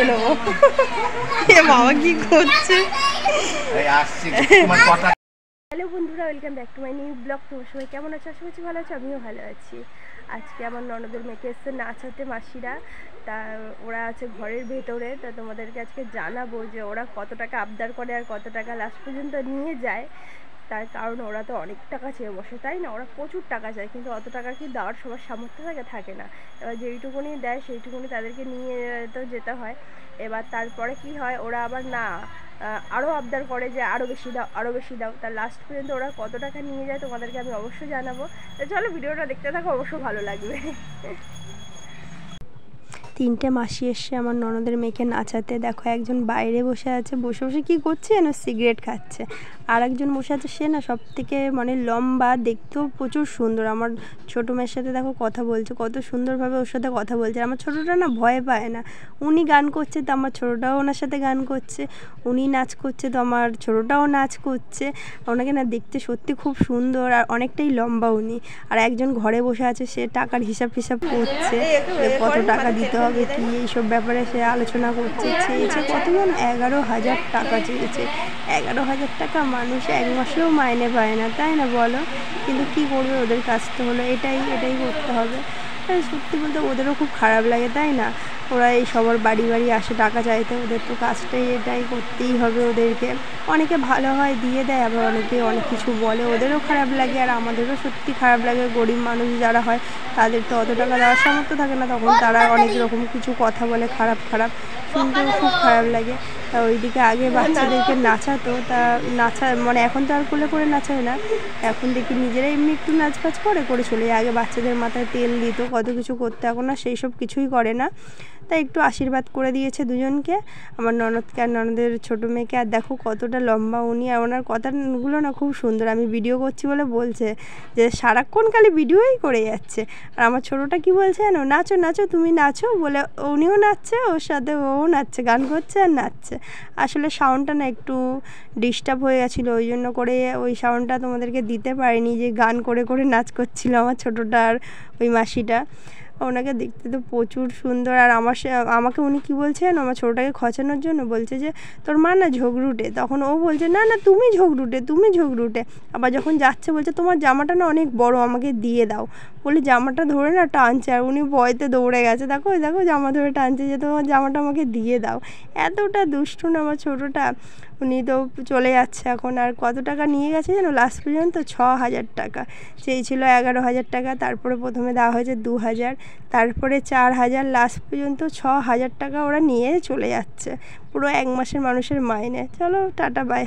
নিয়ে নেবো। এ বাবা কি করছে। হ্যালো বন্ধুরা, welcome back to my new blog. তোমার সবাই কেমন আছো? আশা করছি ভালো আছো, আমিও ভালো আছি। আজকে আমার ননদের মেয়েকে এসছে নাচাতে মাসিরা, তা ওরা আছে ঘরের ভেতরে। তা তোমাদেরকে আজকে জানাবো যে ওরা কত টাকা আবদার করে আর কত টাকা লাস্ট পর্যন্ত নিয়ে যায়। তার কারণ ওরা তো অনেক টাকা চেয়ে বসে, তাই না? ওরা প্রচুর টাকা চায়, কিন্তু অত টাকা কি দেওয়ার সবার সামর্থ্য থাকে না। এবার যেইটুকুনি দেয় সেইটুকুনি তাদেরকে নিয়ে তো যেতে হয়। এবার তারপরে কি হয়, ওরা আবার না আরও আবদার করে যে আরও বেশি দাও, আরও বেশি দাও। তার লাস্ট পর্যন্ত ওরা কত টাকা নিয়ে যায় তোমাদেরকে আমি অবশ্যই জানাবো। তো চলো ভিডিওটা দেখতে থাকো, অবশ্যই ভালো লাগবে। তিনটে মাসি এসছে আমার ননদের মেয়েকে নাচাতে। দেখো, একজন বাইরে বসে আছে, বসে বসে কী করছে যেন, সিগারেট খাচ্ছে। আর একজন বসে আছে, সে না সব থেকে মানে লম্বা, দেখতেও প্রচুর সুন্দর। আমার ছোটো মেয়ের সাথে দেখো কথা বলছে, কত সুন্দরভাবে ওর সাথে কথা বলছে। আমার ছোটোটা না ভয় পায় না। উনি গান করছে তো আমার ছোটোটাও ওনার সাথে গান করছে, উনি নাচ করছে তো আমার ছোটোটাও নাচ করছে। ওনাকে না দেখতে সত্যি খুব সুন্দর, আর অনেকটাই লম্বা উনি। আর একজন ঘরে বসে আছে, সে টাকার হিসাব করছে, কত টাকা দিতে হবে কি এইসব ব্যাপারে সে আলোচনা করছে। চেয়েছে কত যেন 11,000 টাকা চেয়েছে। 11,000 টাকা মানুষ এক মাসেও মাইনে পায় না, তাই না বলো? কিন্তু কি করবে, ওদের কাজ তো হলো এটাই করতে হবে। সত্যি বলতে ওদেরও খুব খারাপ লাগে, তাই না? ওরা এই সবার বাড়ি বাড়ি আসে টাকা চাইতে, ওদের তো কাজটাই এটাই করতেই হবে ওদেরকে। অনেকে ভালো হয়, দিয়ে দেয়, আবার অনেকে অনেক কিছু বলে, ওদেরও খারাপ লাগে আর আমাদেরও সত্যি খারাপ লাগে। গরিব মানুষ যারা হয় তাদের তো অত টাকা দেওয়ার সামর্থ্য থাকে না, তখন তারা অনেক রকম কিছু কথা বলে, খারাপ শুনতেও খুব খারাপ লাগে। তা ওইদিকে আগে বাচ্চাদেরকে নাচাতো, তা নাচা মানে এখন তো আর কোলে নাচায় না, এখন দেখি নিজেরা এমনি একটু নাচবাজ করে চলে যায়। আগে বাচ্চাদের মাথায় তেল দিত, কত কিছু করতে, এখন না সেই সব কিছুই করে না। তাই একটু আশীর্বাদ করে দিয়েছে দুজনকে, আমার ননদকে আর ননদের ছোটো মেয়েকে। আর দেখো কতটা লম্বা উনি, আর ওনার কথাগুলো না খুব সুন্দর। আমি ভিডিও করছি বলে বলছে যে সারাক্ষণ খালি ভিডিওই করে যাচ্ছে। আর আমার ছোটোটা কি বলছে জানো, নাচো নাচো, তুমি নাচো বলে উনিও নাচছে, ওর সাথে ও নাচছে, গান করছে আর নাচছে। আসলে সাউন্ডটা না একটু ডিস্টার্ব হয়ে গেছিলো, ওই জন্য করে ওই সাউন্ডটা তোমাদেরকে দিতে পারিনি। যে গান করে নাচ করছিল আমার ছোটোটা আর ওই মাসিটা। ওনাকে দেখতে তো প্রচুর সুন্দর। আর আমাকে উনি কী বলছে জানো, আমার ছোটোটাকে খচানোর জন্য বলছে যে তোর মা না ঝগড়ুটে। তখন ও বলছে না না, তুমি ঝগড়ুটে। আবার যখন যাচ্ছে বলছে তোমার জামাটা না অনেক বড়, আমাকে দিয়ে দাও বলে জামাটা ধরে না টানছে। আর উনি ভয়তে দৌড়ে গেছে, দেখো জামা ধরে টানছে যে তোমার জামাটা আমাকে দিয়ে দাও। এতটা দুষ্টু না আমার ছোটোটা। উনি তো চলে যাচ্ছে এখন। আর কত টাকা নিয়ে গেছে যেন লাস্ট পর্যন্ত, 6,000 টাকা চেয়েছিল, 11,000 টাকা। তারপরে প্রথমে দেওয়া হয়েছে 2,000, তারপরে 4,000, লাস্ট পর্যন্ত 6,000 টাকা ওরা নিয়ে চলে যাচ্ছে। পুরো এক মাসের মানুষের মাইনে। চলো টাটা, বাই।